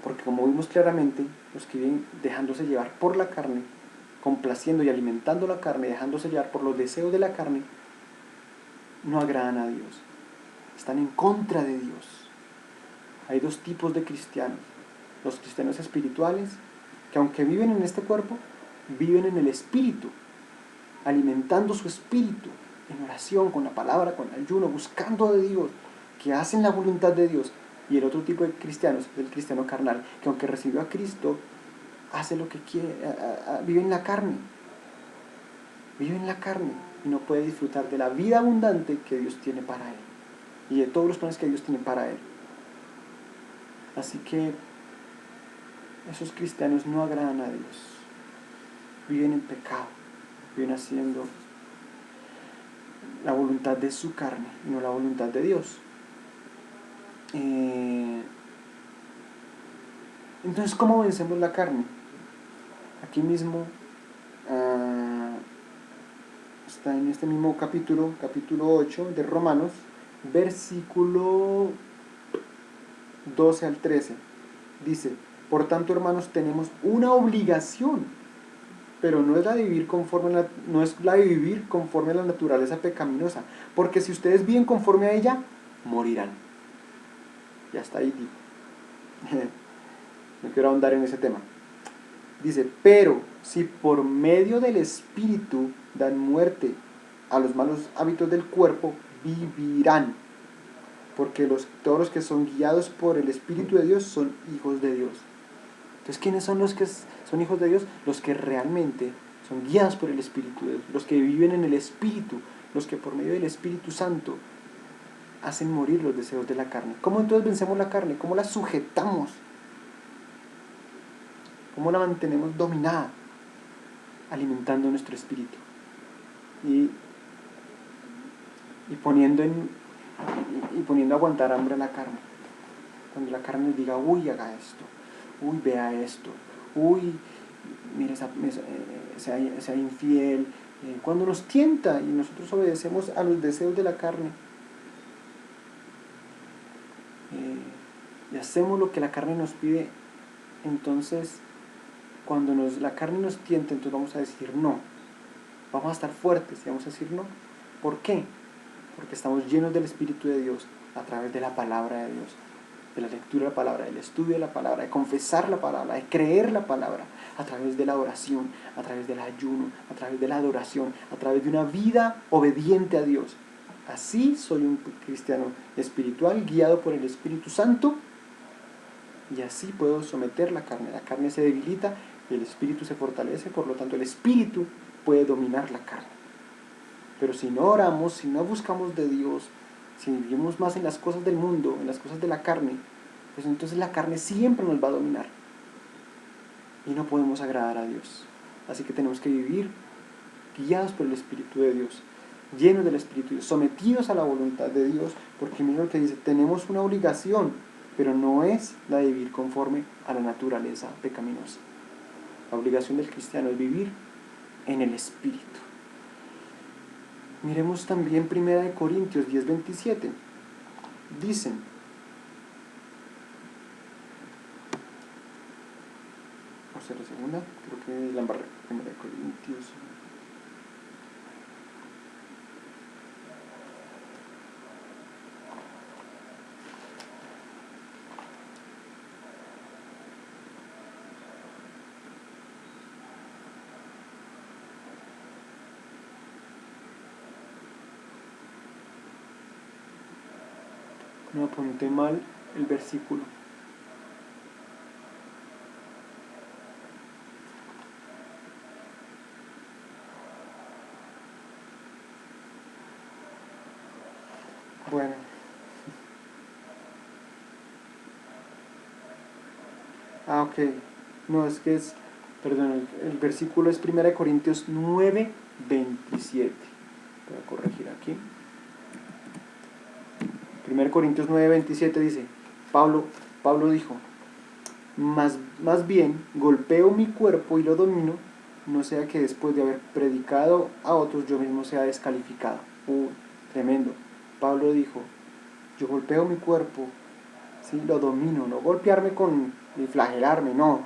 Porque como vimos claramente, los que viven dejándose llevar por la carne, complaciendo y alimentando la carne, dejándose llevar por los deseos de la carne, no agradan a Dios. Están en contra de Dios. Hay dos tipos de cristianos. Los cristianos espirituales, que aunque viven en este cuerpo, viven en el espíritu, alimentando su espíritu en oración, con la palabra, con el ayuno, buscando de Dios, que hacen la voluntad de Dios. Y el otro tipo de cristianos es el cristiano carnal, que aunque recibió a Cristo, hace lo que quiere, vive en la carne, y no puede disfrutar de la vida abundante que Dios tiene para él, y de todos los planes que Dios tiene para él. Así que esos cristianos no agradan a Dios, viven en pecado, viven haciendo la voluntad de su carne y no la voluntad de Dios. Entonces, ¿cómo vencemos la carne? Aquí mismo está en este mismo capítulo 8 de Romanos, versículo 12 al 13. Dice, por tanto, hermanos, tenemos una obligación, pero no es la de vivir conforme a la naturaleza pecaminosa, porque si ustedes viven conforme a ella, morirán. Ya está ahí. No quiero ahondar en ese tema. Dice, pero si por medio del Espíritu dan muerte a los malos hábitos del cuerpo, vivirán. Porque todos los que son guiados por el Espíritu de Dios son hijos de Dios. Entonces, ¿quiénes son los que son hijos de Dios? Los que realmente son guiados por el Espíritu de Dios, los que viven en el Espíritu, los que por medio del Espíritu Santo hacen morir los deseos de la carne. ¿Cómo entonces vencemos la carne? ¿Cómo la sujetamos? ¿Cómo la mantenemos dominada? Alimentando nuestro espíritu y poniendo a aguantar hambre a la carne. Cuando la carne nos diga, haga esto, vea esto, mire, sea infiel. Cuando nos tienta y nosotros obedecemos a los deseos de la carne, y hacemos lo que la carne nos pide, entonces cuando la carne nos tienta, entonces vamos a decir no. Vamos a estar fuertes y vamos a decir no. ¿Por qué? Porque estamos llenos del Espíritu de Dios a través de la palabra de Dios, de la lectura de la palabra, del estudio de la palabra, de confesar la palabra, de creer la palabra, a través de la oración, a través del ayuno, a través de la adoración, a través de una vida obediente a Dios. Así soy un cristiano espiritual guiado por el Espíritu Santo, y así puedo someter la carne. La carne se debilita y el espíritu se fortalece, por lo tanto el espíritu puede dominar la carne. Pero si no oramos, si no buscamos de Dios, si vivimos más en las cosas del mundo, en las cosas de la carne, pues entonces la carne siempre nos va a dominar y no podemos agradar a Dios. Así que tenemos que vivir guiados por el Espíritu de Dios, llenos del Espíritu de Dios, sometidos a la voluntad de Dios, porque mira lo que dice, tenemos una obligación, pero no es la de vivir conforme a la naturaleza pecaminosa. La obligación del cristiano es vivir en el Espíritu. Miremos también 1 Corintios 10:27. Dicen, o sea, la segunda, creo que la embarré, 1 Corintios. No apunté mal el versículo. Bueno. Ok. No, es que es, perdón, el versículo es 1 Corintios 9:27. Voy a corregir aquí. 1 Corintios 9:27 dice, Pablo dijo, más bien golpeo mi cuerpo y lo domino, no sea que después de haber predicado a otros yo mismo sea descalificado. Tremendo. Pablo dijo, yo golpeo mi cuerpo, ¿sí? Lo domino, no golpearme con flagelarme, no.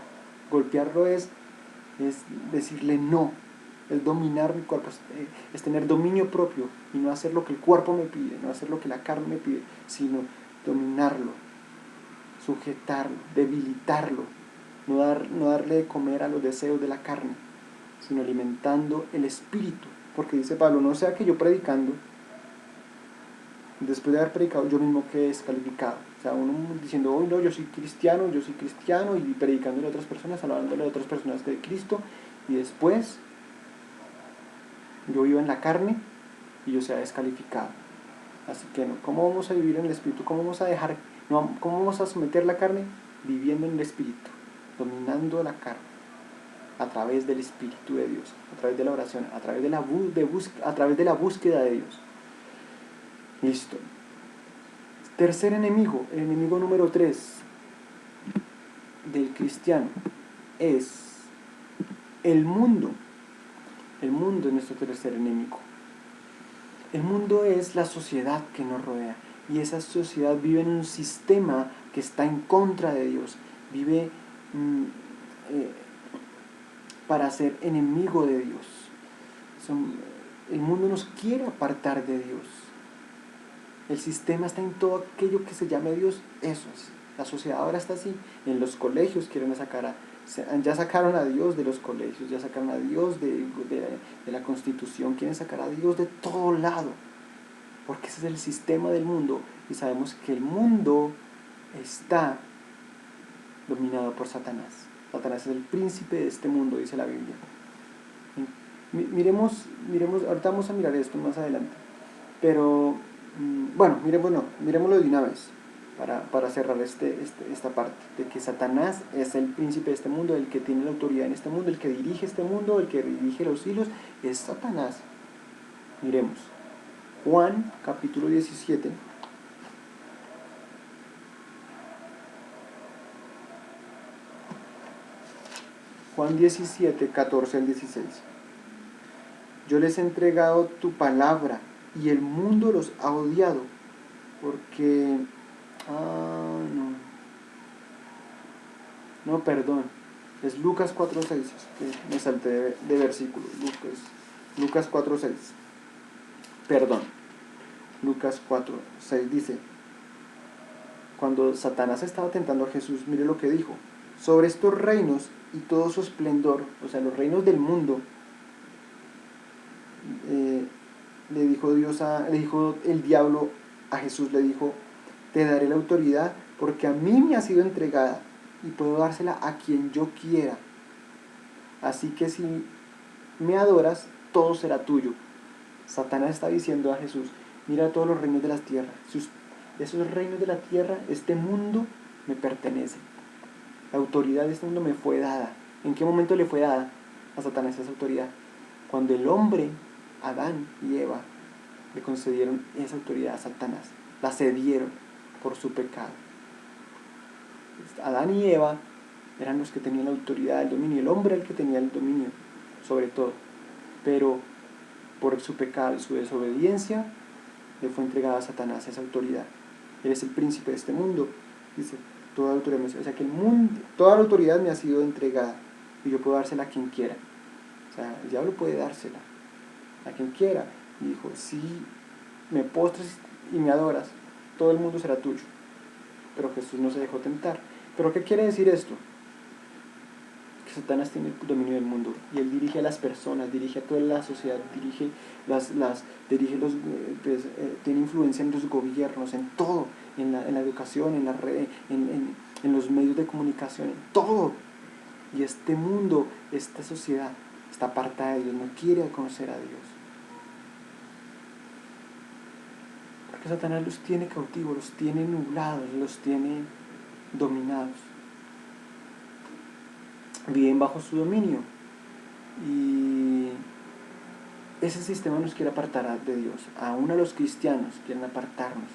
Golpearlo es decirle no, es dominar mi cuerpo, es tener dominio propio y no hacer lo que el cuerpo me pide, no hacer lo que la carne me pide, sino dominarlo, sujetarlo, debilitarlo, no darle de comer a los deseos de la carne, sino alimentando el espíritu, porque dice Pablo, no sea que yo predicando, después de haber predicado, yo mismo quedé descalificado. O sea, uno diciendo, hoy no, yo soy cristiano, y predicándole a otras personas, hablándole a otras personas de Cristo, y después yo vivo en la carne y yo sea descalificado. Así que no, ¿cómo vamos a vivir en el espíritu? ¿Cómo vamos a someter la carne? Viviendo en el espíritu, dominando la carne, a través del espíritu de Dios, a través de la oración, a través de la búsqueda de Dios. Listo. Tercer enemigo, el enemigo número 3 del cristiano es el mundo. El mundo es nuestro tercer enemigo. El mundo es la sociedad que nos rodea y esa sociedad vive en un sistema que está en contra de Dios, vive para ser enemigo de Dios. El mundo nos quiere apartar de Dios. El sistema está en todo aquello que se llame Dios, eso es. La sociedad ahora está así. En los colegios quieren ya sacaron a Dios de los colegios, ya sacaron a Dios de la Constitución, quieren sacar a Dios de todo lado, porque ese es el sistema del mundo y sabemos que el mundo está dominado por Satanás. Satanás es el príncipe de este mundo, dice la Biblia. Miremos, ahorita vamos a mirar esto más adelante, pero bueno, miremoslo de una vez para cerrar esta parte, de que Satanás es el príncipe de este mundo, el que tiene la autoridad en este mundo, el que dirige este mundo, el que dirige los hilos, es Satanás. Miremos, Juan capítulo 17, Juan 17, 14 al 16. Yo les he entregado tu palabra y el mundo los ha odiado porque... no, perdón, es Lucas 4:6, me salté de versículo, Lucas 4:6, perdón, Lucas 4:6 dice, cuando Satanás estaba tentando a Jesús, mire lo que dijo, sobre estos reinos y todo su esplendor, o sea, los reinos del mundo, le dijo el diablo a Jesús, le dijo, te daré la autoridad porque a mí me ha sido entregada y puedo dársela a quien yo quiera. Así que si me adoras, todo será tuyo. Satanás está diciendo a Jesús, mira todos los reinos de la tierra. Esos reinos de la tierra, este mundo me pertenece. La autoridad de este mundo me fue dada. ¿En qué momento le fue dada a Satanás esa autoridad? Cuando el hombre, Adán y Eva, le concedieron esa autoridad a Satanás. La cedieron por su pecado. Adán y Eva eran los que tenían la autoridad, el dominio. El hombre era el que tenía el dominio, sobre todo. Pero por su pecado y su desobediencia, le fue entregada a Satanás esa autoridad. Él es el príncipe de este mundo. Dice, toda autoridad toda la autoridad me ha sido entregada y yo puedo dársela a quien quiera. O sea, el diablo puede dársela a quien quiera. Y dijo, si me postres y me adoras, todo el mundo será tuyo. Pero Jesús no se dejó tentar. ¿Pero qué quiere decir esto? Que Satanás tiene el dominio del mundo y él dirige a las personas, dirige a toda la sociedad, tiene influencia en los gobiernos, en todo, en la educación, en la red, en los medios de comunicación, en todo. Y este mundo, esta sociedad, está apartada de Dios, no quiere conocer a Dios. Porque Satanás los tiene cautivos, los tiene nublados, los tiene dominados. Viven bajo su dominio. Y ese sistema nos quiere apartar de Dios. Aún a los cristianos quieren apartarnos.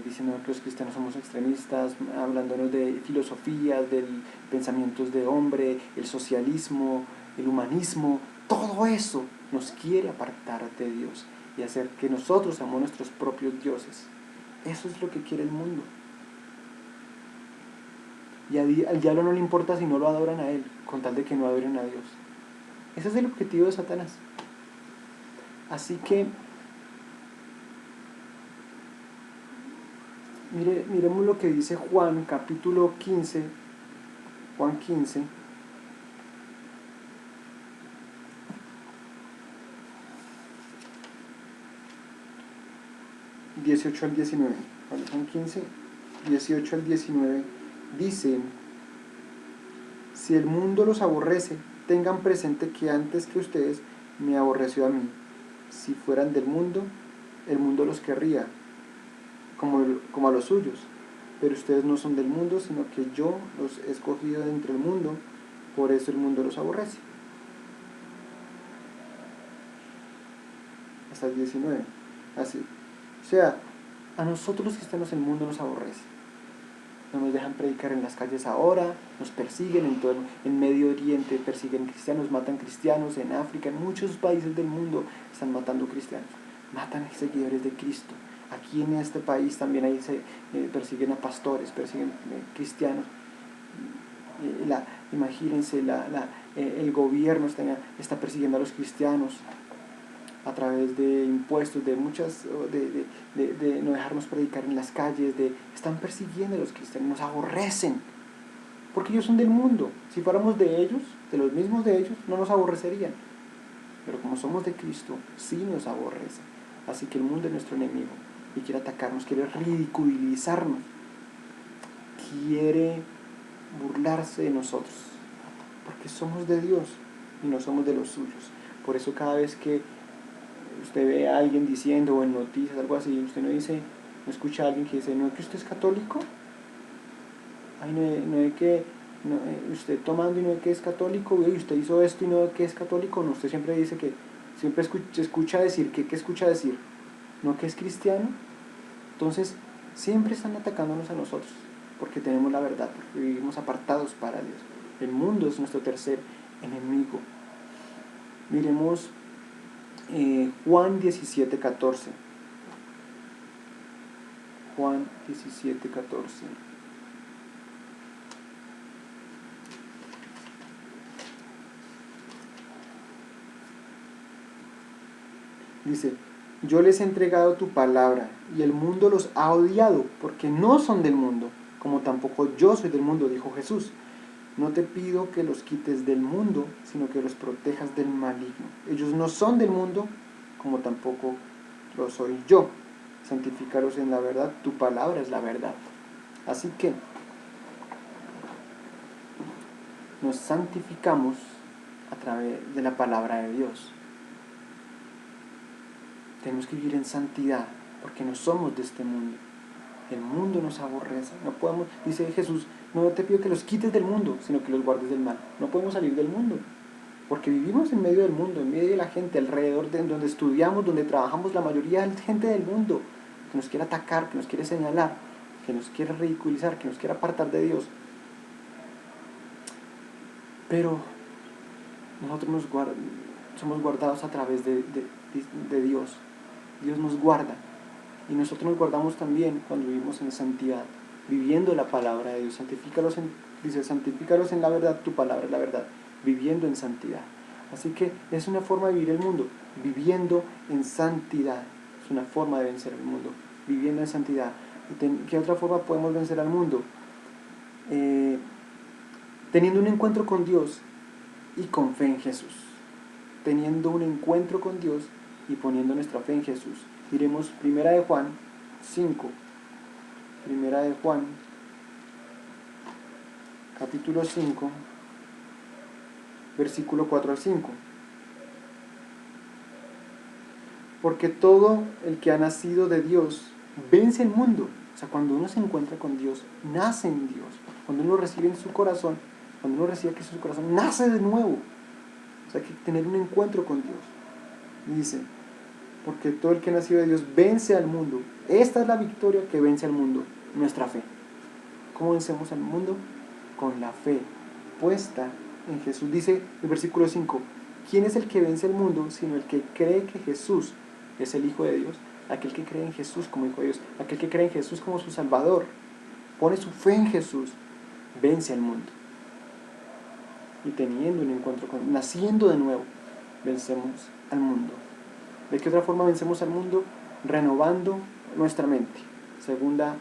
Diciendo que los cristianos somos extremistas, hablándonos de filosofías, de pensamientos de hombre, el socialismo, el humanismo. Todo eso nos quiere apartar de Dios y hacer que nosotros seamos nuestros propios dioses. Eso es lo que quiere el mundo. Y al diablo no le importa si no lo adoran a él, con tal de que no adoren a Dios. Ese es el objetivo de Satanás. Así que miremos lo que dice Juan, capítulo 15, Juan 15, (18 al 19). Juan 15, 18 al 19 dice: si el mundo los aborrece, tengan presente que antes que ustedes me aborreció a mí. Si fueran del mundo, el mundo los querría, como a los suyos. Pero ustedes no son del mundo, sino que yo los he escogido de entre el mundo, por eso el mundo los aborrece. Hasta el 19. Así. O sea, a nosotros los cristianos el mundo nos aborrece. No nos dejan predicar en las calles ahora, nos persiguen en Medio Oriente, persiguen cristianos, matan cristianos, en África, en muchos países del mundo están matando cristianos, matan seguidores de Cristo. Aquí en este país también ahí se persiguen a pastores, persiguen cristianos. Imagínense, el gobierno está persiguiendo a los cristianos a través de impuestos, de no dejarnos predicar en las calles, están persiguiendo a los cristianos, nos aborrecen, porque ellos son del mundo. Si fuéramos de ellos, de los mismos de ellos, no nos aborrecerían, pero como somos de Cristo, sí nos aborrecen. Así que el mundo es nuestro enemigo y quiere atacarnos, quiere ridiculizarnos, quiere burlarse de nosotros, porque somos de Dios y no somos de los suyos. Por eso cada vez que usted ve a alguien diciendo, o en noticias, algo así, usted no escucha a alguien que dice: ¿no es que usted es católico? Ay, no es que usted tomando y no es que es católico, y usted hizo esto y no es que es católico. No, usted siempre dice que, siempre escucha decir, ¿qué escucha decir? ¿No que es cristiano? Entonces, siempre están atacándonos a nosotros, porque tenemos la verdad, porque vivimos apartados para Dios. El mundo es nuestro tercer enemigo. Miremos Juan 17:14. Juan 17:14. Dice: yo les he entregado tu palabra, y el mundo los ha odiado, porque no son del mundo, como tampoco yo soy del mundo, dijo Jesús. No te pido que los quites del mundo, sino que los protejas del maligno. Ellos no son del mundo, como tampoco lo soy yo. Santifícalos en la verdad, tu palabra es la verdad. Así que nos santificamos a través de la palabra de Dios. Tenemos que vivir en santidad, porque no somos de este mundo. El mundo nos aborrece. No podemos, dice Jesús: no te pido que los quites del mundo, sino que los guardes del mal. No podemos salir del mundo, porque vivimos en medio del mundo, en medio de la gente, alrededor de donde estudiamos, donde trabajamos. La mayoría es gente del mundo que nos quiere atacar, que nos quiere señalar, que nos quiere ridiculizar, que nos quiere apartar de Dios. Pero nosotros somos guardados a través de Dios. Dios nos guarda. Y nosotros nos guardamos también cuando vivimos en santidad, viviendo la palabra de Dios. Santifícalos en la verdad, tu palabra es la verdad, viviendo en santidad. Así que es una forma de vivir el mundo, viviendo en santidad. Es una forma de vencer el mundo, viviendo en santidad. ¿Qué otra forma podemos vencer al mundo? Teniendo un encuentro con Dios y con fe en Jesús. Teniendo un encuentro con Dios y poniendo nuestra fe en Jesús. Miremos 1 de Juan 5. 1 de Juan, capítulo 5, versículo 4 al 5. Porque todo el que ha nacido de Dios vence el mundo. O sea, cuando uno se encuentra con Dios, nace en Dios. Cuando uno recibe en su corazón, cuando uno recibe a Cristo en su corazón, nace de nuevo. O sea, hay que tener un encuentro con Dios. Dice, porque todo el que ha nacido de Dios vence al mundo. Esta es la victoria que vence al mundo, nuestra fe. ¿Cómo vencemos al mundo? Con la fe puesta en Jesús. Dice el versículo 5, ¿quién es el que vence al mundo sino el que cree que Jesús es el Hijo de Dios? Aquel que cree en Jesús como Hijo de Dios, aquel que cree en Jesús como su Salvador, pone su fe en Jesús, vence al mundo. Y teniendo un encuentro con, naciendo de nuevo, vencemos al mundo. ¿De qué otra forma vencemos al mundo? Renovando nuestra mente. Segunda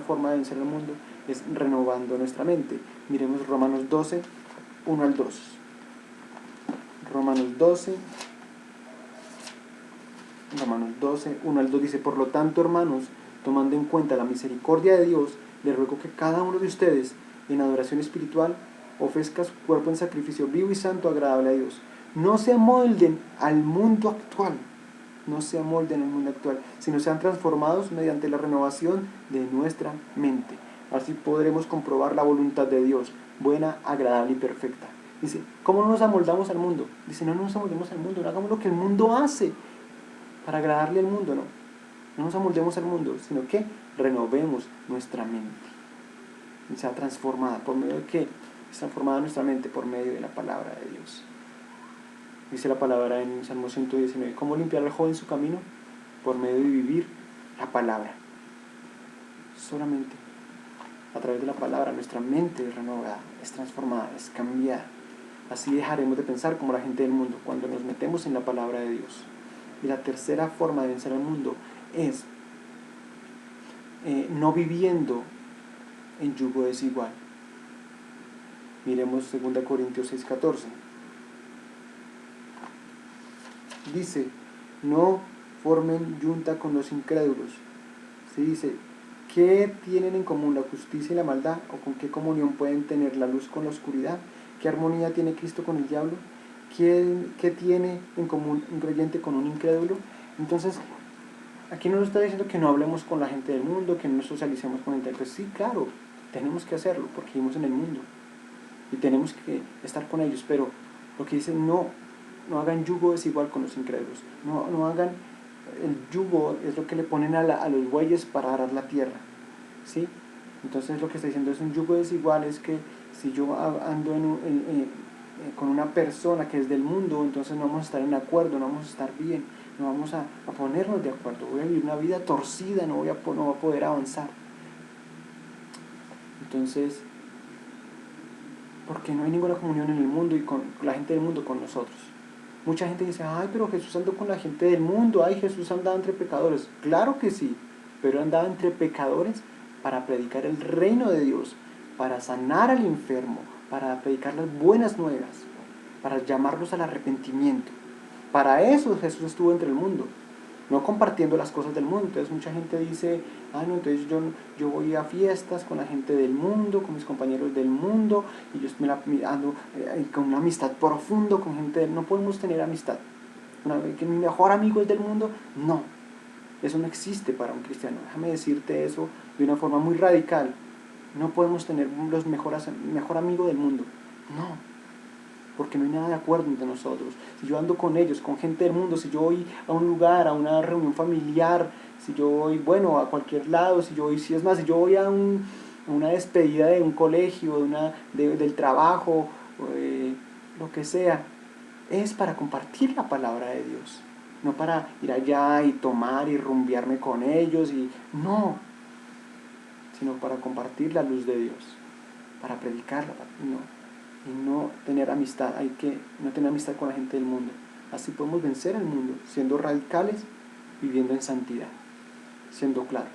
forma de vencer al mundo es renovando nuestra mente. Miremos Romanos 12, 1 al 2. Romanos 12, 1 al 2 dice, por lo tanto, hermanos, tomando en cuenta la misericordia de Dios, les ruego que cada uno de ustedes, en adoración espiritual, ofrezca su cuerpo en sacrificio vivo y santo, agradable a Dios. No se amolden al mundo actual, sino sean transformados mediante la renovación de nuestra mente. Así podremos comprobar la voluntad de Dios, buena, agradable y perfecta. Dice, ¿cómo no nos amoldamos al mundo? Dice, no nos amoldemos al mundo, no hagamos lo que el mundo hace para agradarle al mundo, no nos amoldemos al mundo, sino que renovemos nuestra mente. Y sea transformada, ¿por medio de qué? Es transformada nuestra mente por medio de la palabra de Dios. Dice la palabra en Salmo 119, ¿cómo limpiar al joven su camino? Por medio de vivir la palabra. Solamente a través de la palabra nuestra mente es renovada, es transformada, es cambiada. Así dejaremos de pensar como la gente del mundo cuando nos metemos en la palabra de Dios. Y la tercera forma de vencer al mundo es no viviendo en yugo desigual. Miremos 2 Corintios 6:14. Dice, no formen yunta con los incrédulos. Se dice, ¿qué tienen en común la justicia y la maldad? ¿O con qué comunión pueden tener la luz con la oscuridad? ¿Qué armonía tiene Cristo con el diablo? ¿Qué tiene en común un creyente con un incrédulo? Entonces, aquí no nos está diciendo que no hablemos con la gente del mundo, que no nos socialicemos con gente. Pues sí, claro, tenemos que hacerlo porque vivimos en el mundo y tenemos que estar con ellos, pero lo que dice, no hagan yugo desigual con los incrédulos, no hagan, el yugo es lo que le ponen a los bueyes para arar la tierra, ¿sí? Entonces lo que está diciendo es un yugo desigual, es que si yo ando con una persona que es del mundo, entonces no vamos a estar en acuerdo, no vamos a estar bien, no vamos a ponernos de acuerdo, voy a vivir una vida torcida, no voy a poder avanzar. Entonces, porque no hay ninguna comunión en el mundo y con la gente del mundo con nosotros. Mucha gente dice, ay, pero Jesús andó con la gente del mundo, ay, Jesús andaba entre pecadores. Claro que sí, pero andaba entre pecadores para predicar el reino de Dios, para sanar al enfermo, para predicar las buenas nuevas, para llamarlos al arrepentimiento. Para eso Jesús estuvo entre el mundo, no compartiendo las cosas del mundo. Entonces mucha gente dice, no, entonces yo voy a fiestas con la gente del mundo, con mis compañeros del mundo, y yo ando con una amistad profunda con gente no podemos tener amistad. Que mi mejor amigo es del mundo, no. Eso no existe para un cristiano. Déjame decirte eso de una forma muy radical. No podemos tener mejor amigo del mundo. No. Porque no hay nada de acuerdo entre nosotros. Si yo ando con ellos, con gente del mundo, si yo voy a un lugar, a una reunión familiar, si yo voy, a cualquier lado, si yo voy a una despedida de un colegio, del trabajo, lo que sea, es para compartir la palabra de Dios. No para ir allá y tomar y rumbearme con ellos, no, sino para compartir la luz de Dios, para predicarla, y no tener amistad. Hay que no tener amistad con la gente del mundo. Así podemos vencer al mundo, siendo radicales, viviendo en santidad, siendo claros,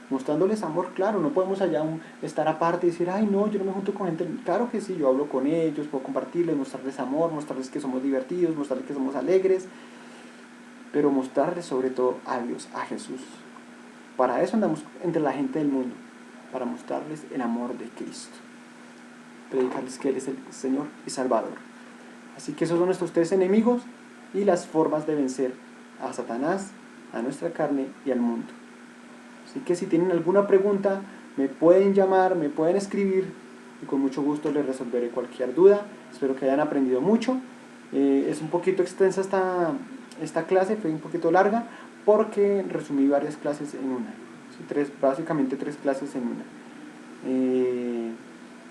mostrándoles amor. Claro, no podemos allá estar aparte y decir, ay no, yo no me junto con gente. Claro que sí, yo hablo con ellos, puedo compartirles, mostrarles amor, mostrarles que somos divertidos, mostrarles que somos alegres, pero mostrarles sobre todo a Dios, a Jesús. Para eso andamos entre la gente del mundo, para mostrarles el amor de Cristo, predicarles que Él es el Señor y Salvador. Así que esos son nuestros tres enemigos y las formas de vencer a Satanás, a nuestra carne y al mundo. Así que si tienen alguna pregunta, me pueden llamar, me pueden escribir y con mucho gusto les resolveré cualquier duda. Espero que hayan aprendido mucho. Es un poquito extensa esta clase, fue un poquito larga porque resumí varias clases en una. ¿Sí? Básicamente tres clases en una.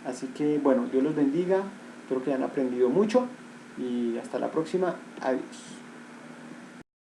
Así que bueno, Dios los bendiga, espero que hayan aprendido mucho y hasta la próxima. Adiós.